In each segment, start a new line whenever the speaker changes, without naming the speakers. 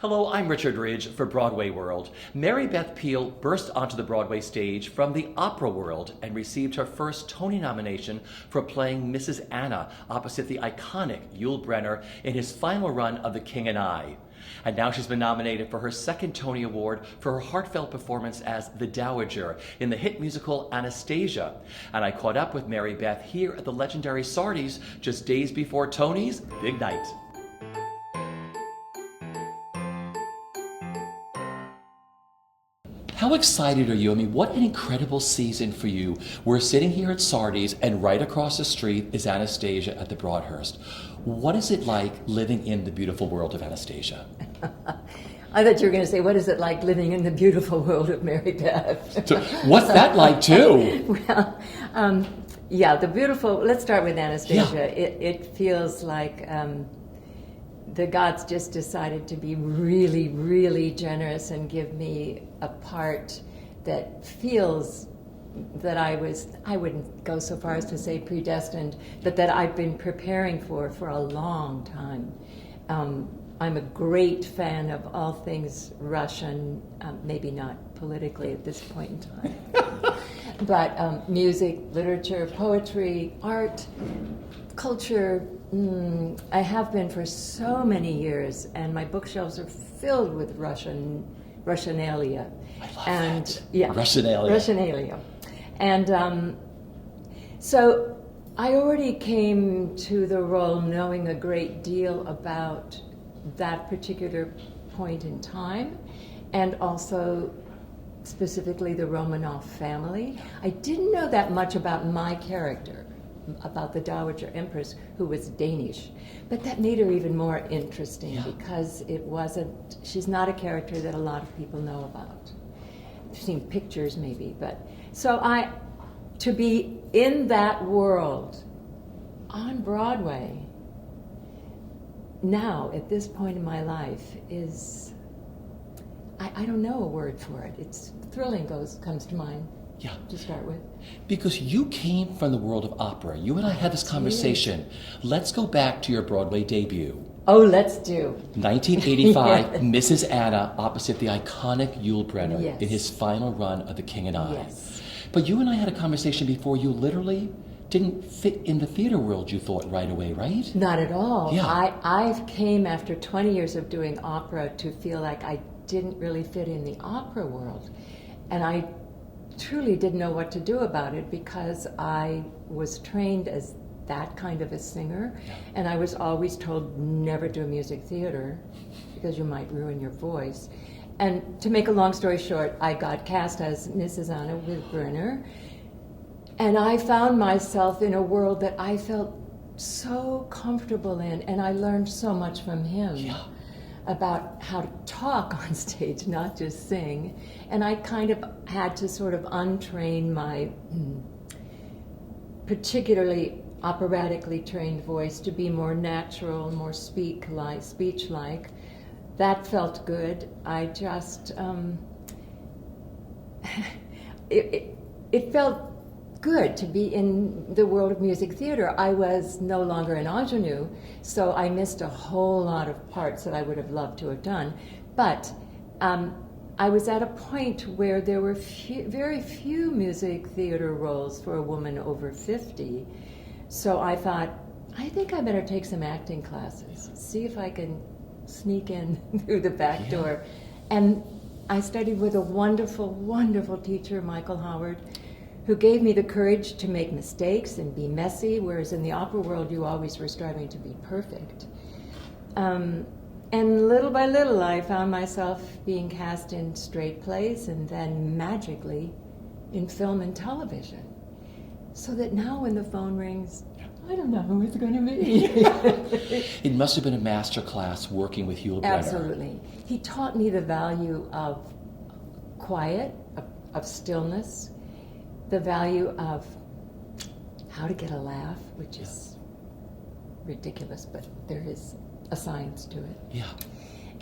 Hello, I'm Richard Ridge for BroadwayWorld. Mary Beth Peil burst onto the Broadway stage from the opera world and received her first Tony nomination for playing Mrs. Anna opposite the iconic Yul Brynner in his final run of The King and I. And now she's been nominated for her second Tony Award for her heartfelt performance as the Dowager in the hit musical Anastasia. And I caught up with Mary Beth here at the legendary Sardi's just days before Tony's big night. How excited are you? I mean, what an incredible season for you. We're sitting here at Sardi's, and right across the street is Anastasia at the Broadhurst. What is it like living in the beautiful world of Anastasia?
I thought you were going to say, what is it like living in the beautiful world of Mary Beth?
So, what's that like, too?
Well, the beautiful, let's start with Anastasia.
Yeah.
It feels like the gods just decided to be really, really generous and give me a part that feels that I wouldn't go so far as to say predestined, but that I've been preparing for a long time. I'm a great fan of all things Russian, maybe not politically at this point in time, but music, literature, poetry, art, culture. I have been for so many years, and my bookshelves are filled with Russianalia.
I love
and,
that.
Yeah, Russianalia. And so I already came to the role knowing a great deal about that particular point in time, and also specifically the Romanov family. I didn't know that much about my character, about the Dowager Empress, who was Danish, but that made her even more interesting because she's not a character that a lot of people know about. I've seen pictures maybe, but so to be in that world on Broadway now at this point in my life is, I don't know a word for it. It's thrilling comes to mind.
Yeah.
To start with.
Because you came from the world of opera. You and I had this conversation. Let's go back to your Broadway debut.
Oh, let's do.
1985,
Yes.
Mrs. Anna opposite the iconic Yul Brynner
Yes.
in his final run of The King and I.
Yes.
But you and I had a conversation before. You literally didn't fit in the theater world, you thought, right away, right?
Not at all.
Yeah.
I came after 20 years of doing opera to feel like I didn't really fit in the opera world. And I truly didn't know what to do about it because I was trained as that kind of a singer, and I was always told never do music theater because you might ruin your voice. And to make a long story short, I got cast as Mrs. Anna with Brynner, and I found myself in a world that I felt so comfortable in, and I learned so much from him.
Yeah.
About how to talk on stage, not just sing. And I kind of had to sort of untrain my particularly operatically trained voice to be more natural, more speech-like. That felt good. I just, it felt good to be in the world of music theater. I was no longer an ingenue, so I missed a whole lot of parts that I would have loved to have done. But I was at a point where there were very few music theater roles for a woman over 50. So I thought, I think I better take some acting classes, see if I can sneak in through the back door. And I studied with a wonderful, wonderful teacher, Michael Howard, who gave me the courage to make mistakes and be messy, whereas in the opera world you always were striving to be perfect. And little by little I found myself being cast in straight plays and then magically in film and television. So that now when the phone rings, I don't know who it's going to be.
It must have been a master class working with Yul Brynner.
Absolutely. He taught me the value of quiet, of stillness, the value of how to get a laugh, which is ridiculous, but there is a science to it.
Yeah.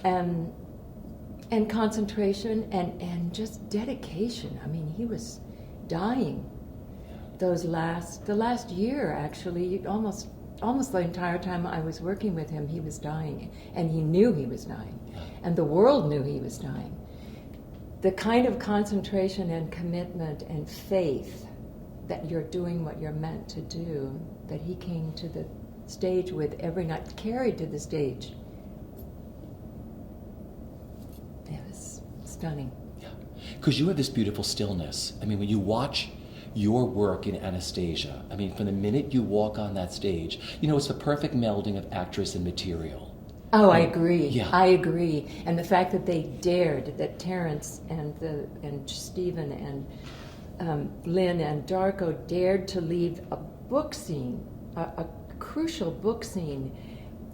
And concentration and just dedication. I mean, he was dying. The last year, actually, almost almost the entire time I was working with him, he was dying, and he knew he was dying, and the world knew he was dying. The kind of concentration and commitment and faith that you're doing what you're meant to do, that he came to the stage with every night, carried to the stage. It was stunning.
Yeah, because you have this beautiful stillness. I mean, when you watch your work in Anastasia, I mean, from the minute you walk on that stage, it's the perfect melding of actress and material.
Oh, I agree.
Yeah.
I agree. And the fact that they dared, that Terrence and Stephen and Lynn and Darko dared to leave a book scene, a crucial book scene,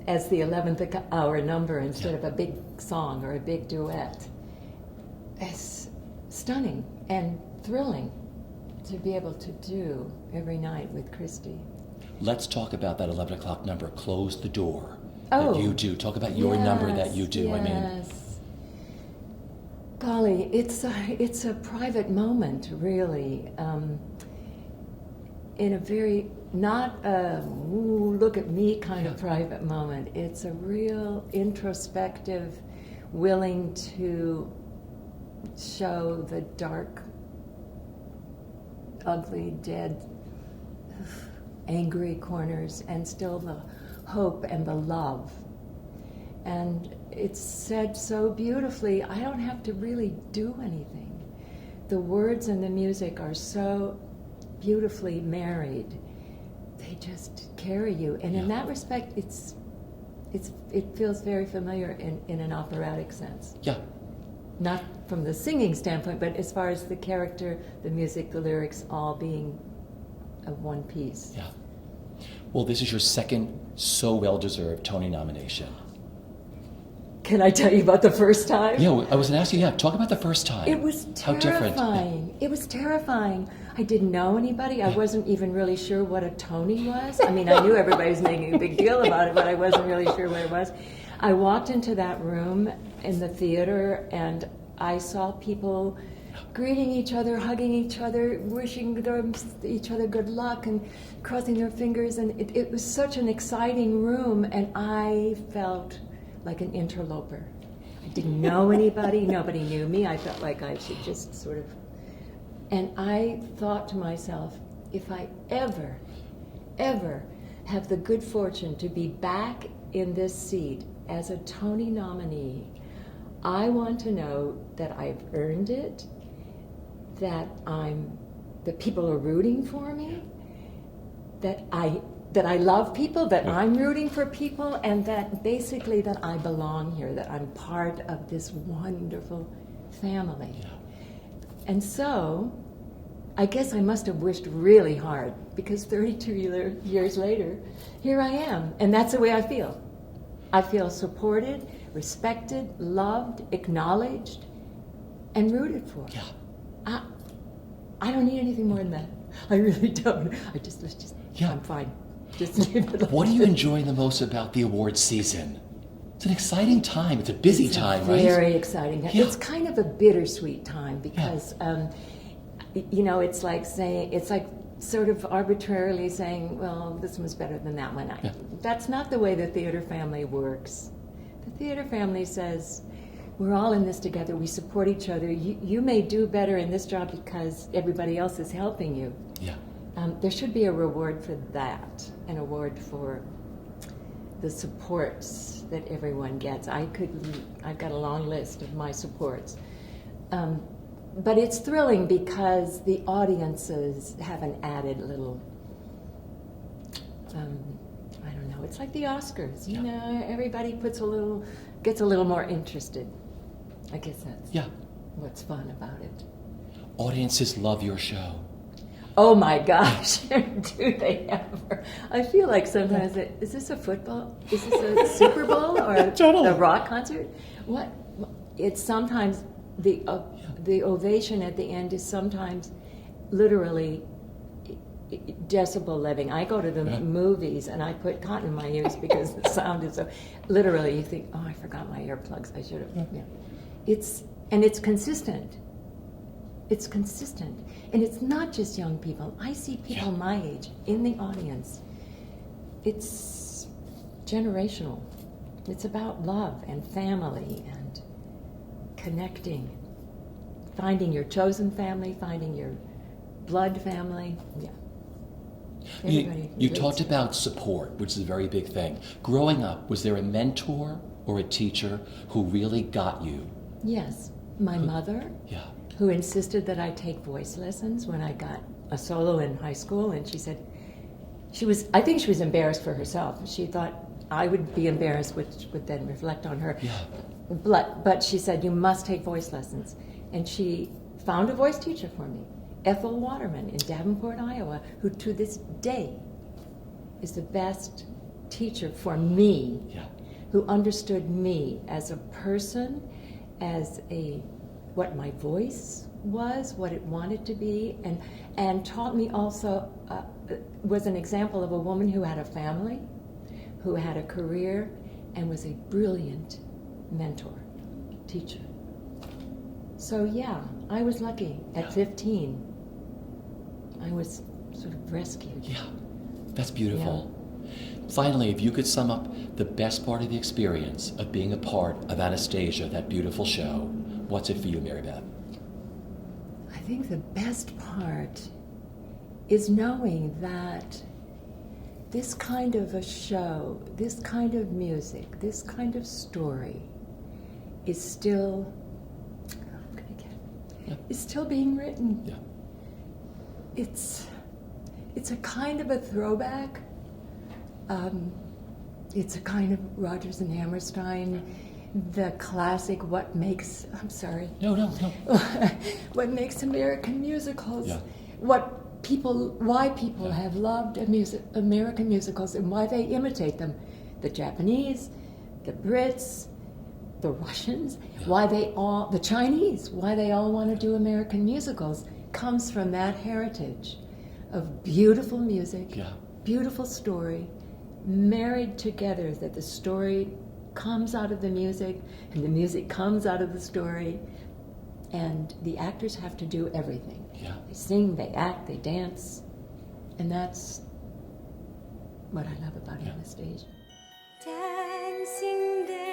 as the 11th hour number instead of a big song or a big duet. It's stunning and thrilling to be able to do every night with Christy.
Let's talk about that 11 o'clock number, Close the Door,
Oh,
that you do. Talk about your number that you do.
Yes.
I mean,
golly, it's a private moment, really, in a very, not a ooh, look at me kind of private moment. It's a real introspective, willing to show the dark, ugly, dead, angry corners, and still the hope and the love. And it's said so beautifully, I don't have to really do anything. The words and the music are so beautifully married. They just carry you. And in that respect, it feels very familiar in an operatic sense.
yeah.
Not from the singing standpoint, but as far as the character, the music, the lyrics, all being of one piece.
Yeah. Well, this is your second so well-deserved Tony nomination.
Can I tell you about the first time?
Yeah, I was going to ask you, talk about the first time.
It was
How different.
terrifying. It was terrifying. I didn't know anybody. I wasn't even really sure what a Tony was. I mean, I knew everybody was making a big deal about it, but I wasn't really sure what it was. I walked into that room in the theater, and I saw people greeting each other, hugging each other, wishing each other good luck, and crossing their fingers. And it was such an exciting room, and I felt like an interloper. I didn't know anybody. Nobody knew me. I felt like I should just sort of... And I thought to myself, if I ever have the good fortune to be back in this seat as a Tony nominee, I want to know that I've earned it, that people are rooting for me, that I love people, that I'm rooting for people, and that basically that I belong here, that I'm part of this wonderful family.
Yeah.
And so, I guess I must have wished really hard, because 32 years later, here I am, and that's the way I feel. I feel supported, respected, loved, acknowledged, and rooted for.
Yeah.
I don't need anything more than that. I really don't. Let's just I'm fine. Just leave it alone.
What are you enjoying the most about the awards season? It's an exciting time. It's a busy time, right?
Very exciting.
Yeah.
It's kind of a bittersweet time because, it's like sort of arbitrarily saying, well, this one's better than that one. That's not the way the theater family works. The theater family says, we're all in this together. We support each other. You may do better in this job because everybody else is helping you.
Yeah.
There should be a reward for that, an award for the supports that everyone gets. I've got a long list of my supports. But it's thrilling because the audiences have an added little, I don't know, it's like the Oscars, you know, everybody gets a little more interested. I guess that's what's fun about it.
Audiences love your show.
Oh my gosh, do they ever? I feel like sometimes, is this a football? Is this a Super Bowl or
Totally.
a rock concert? What? It's sometimes, the ovation at the end is sometimes literally decibel living. I go to the movies and I put cotton in my ears because the sound is so, literally you think, oh, I forgot my earplugs, I should have, It's consistent. It's consistent. And it's not just young people. I see people my age in the audience. it's generational. It's about love and family and connecting, finding your chosen family, finding your blood family. Yeah.
You talked about support, which is a very big thing. Growing up, was there a mentor or a teacher who really got you?
Yes. My mother,
Yeah.
who insisted that I take voice lessons when I got a solo in high school, and she said, I think she was embarrassed for herself. She thought I would be embarrassed, which would then reflect on her.
Yeah.
But she said, you must take voice lessons. And she found a voice teacher for me, Ethel Waterman in Davenport, Iowa, who to this day is the best teacher for me,
Yeah.
who understood me as a person, as what my voice was, what it wanted to be, and taught me also, was an example of a woman who had a family, who had a career, and was a brilliant mentor, teacher. So yeah, I was lucky. At 15, I was sort of rescued.
Yeah, that's beautiful. Yeah. Finally, if you could sum up the best part of the experience of being a part of Anastasia, that beautiful show, what's it for you, Mary Beth?
I think the best part is knowing that this kind of a show, this kind of music, this kind of story is still, is still being written.
Yeah.
It's a kind of a throwback. It's a kind of Rodgers and Hammerstein, the classic what makes American musicals.
Yeah.
Why people have loved American musicals and why they imitate them. The Japanese, the Brits, the Russians, the Chinese, why they all want to do American musicals comes from that heritage of beautiful music, beautiful story, married together, that the story comes out of the music and the music comes out of the story, and the actors have to do everything.
Yeah.
They sing, they act, they dance, and that's what I love about Anastasia.
Dancing there.